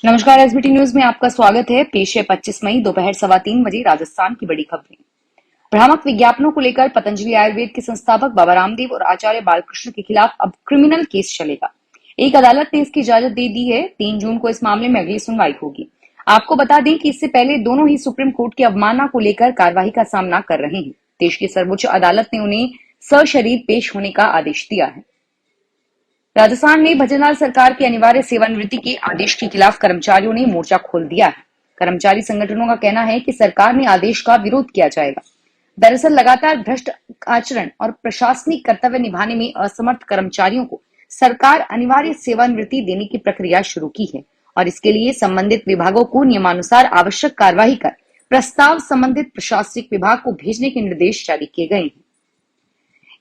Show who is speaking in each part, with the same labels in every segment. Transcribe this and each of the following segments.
Speaker 1: नमस्कार। SBT news में आपका स्वागत है। पेश है 25 मई दोपहर 3:15 राजस्थान की बड़ी खबरें। भ्रामक विज्ञापनों को लेकर पतंजलि आयुर्वेद के संस्थापक बाबा रामदेव और आचार्य बालकृष्ण के खिलाफ अब क्रिमिनल केस चलेगा। एक अदालत ने इसकी इजाजत दे दी है। 3 जून को इस मामले में अगली सुनवाई होगी। आपको बता दें कि इससे पहले दोनों ही सुप्रीम कोर्ट की अवमानना को लेकर कार्रवाई का सामना कर रहे हैं। देश की सर्वोच्च अदालत ने उन्हें सशरीर पेश होने का आदेश दिया है। राजस्थान में भजनलाल सरकार की अनिवार्य सेवानिवृत्ति के आदेश के खिलाफ कर्मचारियों ने मोर्चा खोल दिया है। कर्मचारी संगठनों का कहना है कि सरकार ने आदेश का विरोध किया जाएगा। दरअसल लगातार भ्रष्ट आचरण और प्रशासनिक कर्तव्य निभाने में असमर्थ कर्मचारियों को सरकार अनिवार्य सेवानिवृत्ति देने की प्रक्रिया शुरू की है और इसके लिए संबंधित विभागों को नियमानुसार आवश्यक कार्यवाही कर प्रस्ताव संबंधित प्रशासनिक विभाग को भेजने के निर्देश जारी किए गए हैं।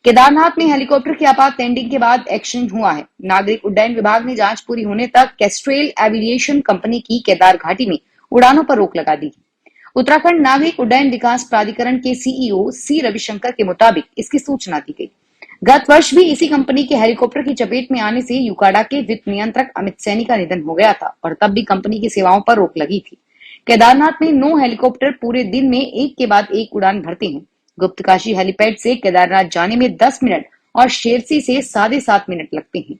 Speaker 1: केदारनाथ में हेलीकॉप्टर की आपात लैंडिंग के बाद एक्शन हुआ है। नागरिक उड्डयन विभाग ने जांच पूरी होने तक कैस्ट्रेल एविएशन कंपनी की केदार घाटी में उड़ानों पर रोक लगा दी। उत्तराखंड नागरिक उड्डयन विकास प्राधिकरण के सीईओ सी रविशंकर के मुताबिक इसकी सूचना दी गई। गत वर्ष भी इसी कंपनी के हेलीकॉप्टर की चपेट में आने से यूकाडा के वित्त नियंत्रक अमित सैनी का निधन हो गया था और तब भी कंपनी की सेवाओं पर रोक लगी थी। केदारनाथ में 9 हेलीकॉप्टर पूरे दिन में एक के बाद एक उड़ान भरते हैं। गुप्तकाशी हेलीपैड से केदारनाथ जाने में 10 मिनट और शेरसी से 7.5 मिनट लगते हैं।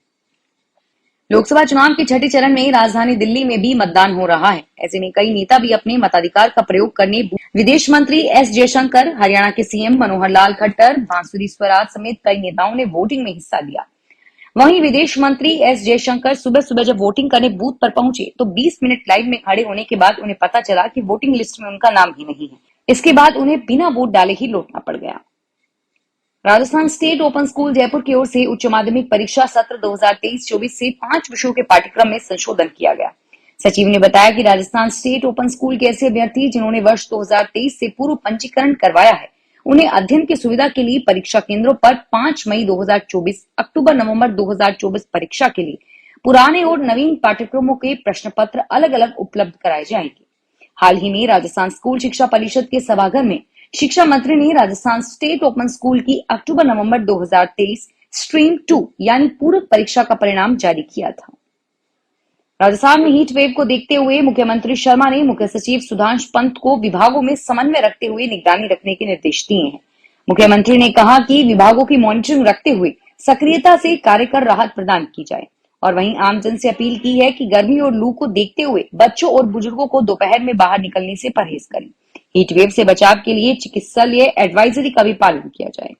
Speaker 1: लोकसभा चुनाव के छठे चरण में राजधानी दिल्ली में भी मतदान हो रहा है। ऐसे में कई नेता भी अपने मताधिकार का प्रयोग करने विदेश मंत्री एस जयशंकर, हरियाणा के सीएम मनोहर लाल खट्टर, बांसुरी स्वराज समेत कई नेताओं ने वोटिंग में हिस्सा लिया। वहीं विदेश मंत्री एस जयशंकर सुबह सुबह जब वोटिंग करने बूथ पर पहुंचे तो 20 मिनट लाइन में खड़े होने के बाद उन्हें पता चला कि वोटिंग लिस्ट में उनका नाम ही नहीं है। इसके बाद उन्हें बिना वोट डाले ही लौटना पड़ गया। Rajasthan state open school Jaipur की ओर से उच्च माध्यमिक परीक्षा सत्र 2023-24 से 5 विषयों के पाठ्यक्रम में संशोधन किया गया। सचिव ने बताया कि राजस्थान स्टेट ओपन स्कूल के ऐसे अभ्यर्थी जिन्होंने वर्ष 2023 से पूर्व पंजीकरण करवाया है, उन्हें अध्ययन की सुविधा के लिए परीक्षा केंद्रों पर 5 मई 2024, अक्टूबर-नवंबर 2024 परीक्षा के लिए पुराने और नवीन पाठ्यक्रमों के प्रश्न पत्र अलग अलग उपलब्ध कराए जाएंगे। हाल ही में राजस्थान स्कूल शिक्षा परिषद के सभागार में शिक्षा मंत्री ने राजस्थान स्टेट ओपन स्कूल की अक्टूबर-नवंबर 2023 स्ट्रीम 2 यानी पूरक परीक्षा का परिणाम जारी किया था। राजस्थान में हीट वेव को देखते हुए मुख्यमंत्री शर्मा ने मुख्य सचिव सुधांश पंत को विभागों में समन्वय रखते हुए निगरानी रखने के निर्देश दिए हैं। मुख्यमंत्री ने कहा कि विभागों की मॉनिटरिंग रखते हुए सक्रियता से कार्य कर राहत प्रदान की जाए और वहीं आमजन से अपील की है कि गर्मी और लू को देखते हुए बच्चों और बुजुर्गों को दोपहर में बाहर निकलने से परहेज करें। हीट वेव से बचाव के लिए चिकित्सकीय एडवाइजरी का भी पालन किया जाए।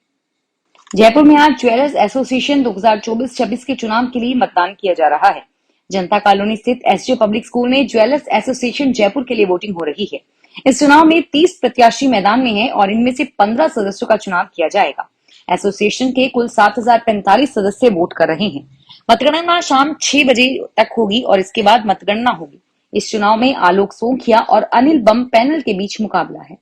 Speaker 1: जयपुर में आज ज्वेलर्स एसोसिएशन 2024-26 के चुनाव के लिए मतदान किया जा रहा है। जनता कॉलोनी स्थित एसजे पब्लिक स्कूल में ज्वेलर्स एसोसिएशन जयपुर के लिए वोटिंग हो रही है। इस चुनाव में 30 प्रत्याशी मैदान में हैं और इनमें से 15 सदस्यों का चुनाव किया जाएगा। एसोसिएशन के कुल 7045 सदस्य वोट कर रहे हैं। मतगणना शाम 6 बजे तक होगी और इसके बाद मतगणना होगी। इस चुनाव में आलोक सोंखिया और अनिल बम पैनल के बीच मुकाबला है।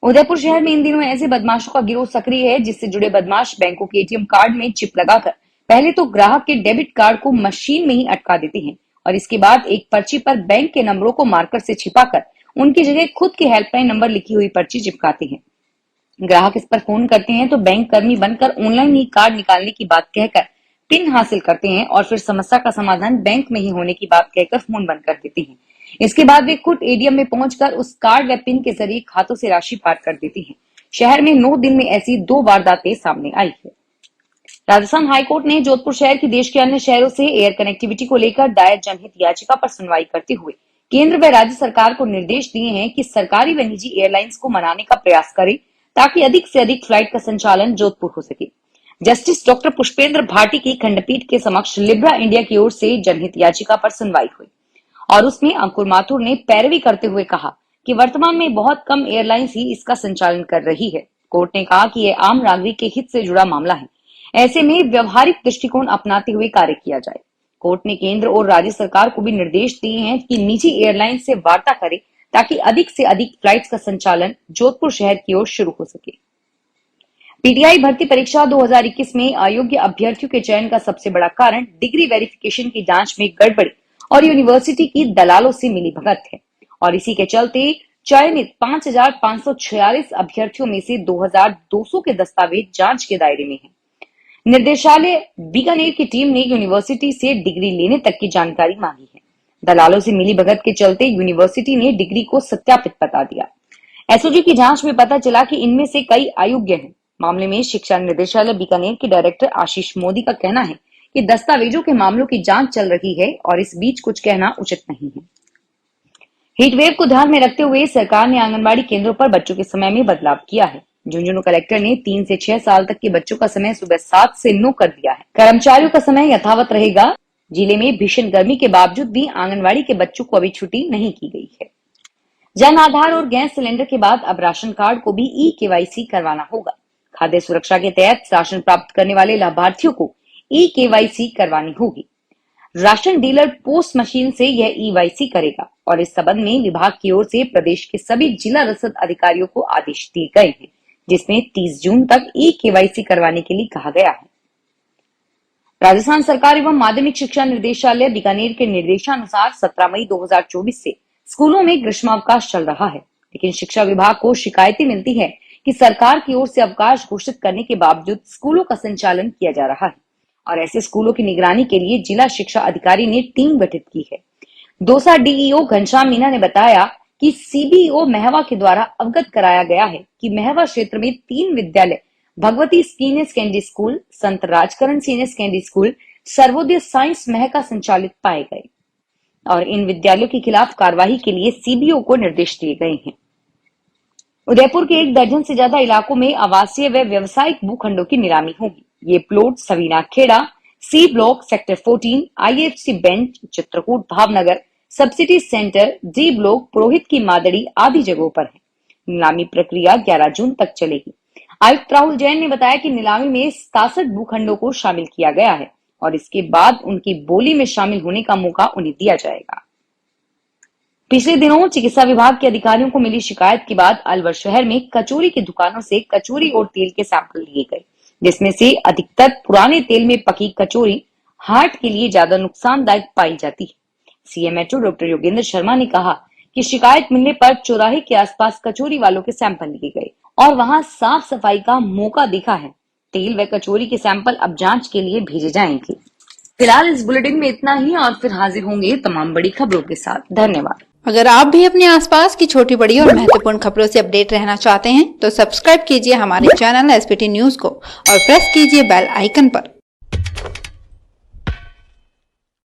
Speaker 1: उदयपुर शहर में इन दिनों ऐसे बदमाशों का गिरोह सक्रिय है जिससे जुड़े बदमाश बैंकों के एटीएम कार्ड में चिप लगाकर पहले तो ग्राहक के डेबिट कार्ड को मशीन में ही अटका देते हैं और इसके बाद एक पर्ची पर बैंक के नंबरों को मार्कर से छिपाकर उनकी जगह खुद के हेल्पलाइन नंबर लिखी हुई पर्ची चिपकाते हैं। ग्राहक इस पर फोन करते हैं तो बैंक कर्मी बनकर ऑनलाइन ही कार्ड निकालने की बात कहकर पिन हासिल करते हैं और फिर समस्या का समाधान बैंक में ही होने की बात कहकर फोन बंद कर देते हैं। इसके बाद वे खुद एटीएम में पहुंचकर उस कार्ड व पिन के जरिए खातों से राशि पार कर देते हैं। शहर में 9 दिन में ऐसी 2 वारदातें सामने आई है। राजस्थान हाईकोर्ट ने जोधपुर शहर की देश के अन्य शहरों से एयर कनेक्टिविटी को लेकर दायर जनहित याचिका पर सुनवाई करते हुए केंद्र व राज्य सरकार को निर्देश दिए हैं कि सरकारी व निजी एयरलाइंस को मनाने का प्रयास करे ताकि अधिक से अधिक फ्लाइट का संचालन जोधपुर हो सके। जस्टिस डॉक्टर पुष्पेंद्र भाटी की खंडपीठ के समक्ष लिब्रा इंडिया की ओर से जनहित याचिका पर सुनवाई हुई और उसमें अंकुर माथुर ने पैरवी करते हुए कहा कि वर्तमान में बहुत कम एयरलाइंस ही इसका संचालन कर रही है। कोर्ट ने कहा कि यह आम नागरिक के हित से जुड़ा मामला है, ऐसे में व्यवहारिक दृष्टिकोण अपनाते हुए कार्य किया जाए। कोर्ट ने केंद्र और राज्य सरकार को भी निर्देश दिए हैं कि निजी एयरलाइन से वार्ता करे ताकि अधिक से अधिक फ्लाइट्स का संचालन जोधपुर शहर की ओर शुरू हो सके। पीटीआई भर्ती परीक्षा 2021 में अयोग्य अभ्यर्थियों के चयन का सबसे बड़ा कारण डिग्री वेरिफिकेशन की जांच में गड़बड़ी और यूनिवर्सिटी की दलालों से मिलीभगत है और इसी के चलते चयनित 5546 अभ्यर्थियों में से 2200 के दस्तावेज जांच के दायरे में हैं। निर्देशालय बीकानेर की टीम ने यूनिवर्सिटी से डिग्री लेने तक की जानकारी मांगी है। दलालों से मिली भगत के चलते यूनिवर्सिटी ने डिग्री को सत्यापित बता दिया। एसओजी की जांच में पता चला कि इनमें से कई अयोग्य हैं। मामले में शिक्षा निदेशालय बीकानेर के डायरेक्टर आशीष मोदी का कहना है कि दस्तावेजों के मामलों की जांच चल रही है और इस बीच कुछ कहना उचित नहीं है। हीटवेव को ध्यान में रखते हुए सरकार ने आंगनबाड़ी केंद्रों पर बच्चों के समय में बदलाव किया है। झुंझुनू कलेक्टर ने 3 से 6 साल तक के बच्चों का समय सुबह 7 से 9 कर दिया है। कर्मचारियों का समय यथावत रहेगा। जिले में भीषण गर्मी के बावजूद भी आंगनबाड़ी के बच्चों को अभी छुट्टी नहीं की गई है। जन आधार और गैस सिलेंडर के बाद अब राशन कार्ड को भी ई-केवाईसी करवाना होगा। खाद्य सुरक्षा के तहत राशन प्राप्त करने वाले लाभार्थियों को ई-केवाईसी करवानी होगी। राशन डीलर पोस्ट मशीन से यह ई-वाईसी करेगा और इस संबंध में विभाग की ओर से प्रदेश के सभी जिला रसद अधिकारियों को आदेश दिए गए हैं, जिसमें 30 जून तक ई-केवाईसी करवाने के लिए कहा गया है। राजस्थान सरकार एवं माध्यमिक शिक्षा निर्देशालय बीकानेर के निर्देशानुसार 17 मई 2024 से स्कूलों में ग्रीष्मावकाश चल रहा है, लेकिन शिक्षा विभाग को शिकायतें मिलती है कि सरकार की ओर से अवकाश घोषित करने के बावजूद स्कूलों का संचालन किया जा रहा है और ऐसे स्कूलों की निगरानी के लिए जिला शिक्षा अधिकारी ने टीम गठित की है। दौसा डीईओ घनश्याम मीना ने बताया कि सीबीओ महवा के द्वारा अवगत कराया गया है कि महवा क्षेत्र में 3 विद्यालय भगवती सीनियर सेकेंडरी स्कूल, संत Rajkaran senior secondary school, Sarvodaya science महका संचालित पाए गए और इन विद्यालयों के खिलाफ कार्रवाई के लिए सीबीओ को निर्देश दिए गए हैं। उदयपुर के 1 दर्जन से ज्यादा इलाकों में आवासीय व व्यवसायिक भूखंडों की नीलामी होगी। ये plot Savina Kheda, C block, sector 14, IFC bench, Chitrakoot Bhavnagar, subsidy centre, D block, Purohit की मादड़ी आदि जगहों पर है। नीलामी प्रक्रिया 11 जून तक चलेगी। आयुक्त राहुल जैन ने बताया कि नीलामी में 67 भूखंडों को शामिल किया गया है और इसके बाद उनकी बोली में शामिल होने का मौका उन्हें दिया जाएगा। पिछले दिनों चिकित्सा विभाग के अधिकारियों को मिली शिकायत के बाद अलवर शहर में कचौरी की दुकानों से कचौरी और तेल के सैंपल लिए गए, जिसमें से अधिकतर पुराने तेल में पकी कचौरी हार्ट के लिए ज्यादा नुकसानदायक पाई जाती है। सीएमएचओ डॉक्टर योगेंद्र शर्मा ने कहा कि शिकायत मिलने पर चौराहे के आसपास कचौरी वालों के सैंपल लिए गए और वहां साफ सफाई का मौका देखा है। तेल व कचौरी के सैंपल अब जांच के लिए भेजे जाएंगे। फिलहाल इस बुलेटिन में इतना ही और फिर हाजिर होंगे तमाम बड़ी खबरों के साथ। धन्यवाद।
Speaker 2: अगर आप भी अपने आसपास की छोटी बड़ी और महत्वपूर्ण खबरों से अपडेट रहना चाहते हैं तो सब्सक्राइब कीजिए हमारे चैनल एसपीटी न्यूज को और प्रेस कीजिए बेल आइकन पर।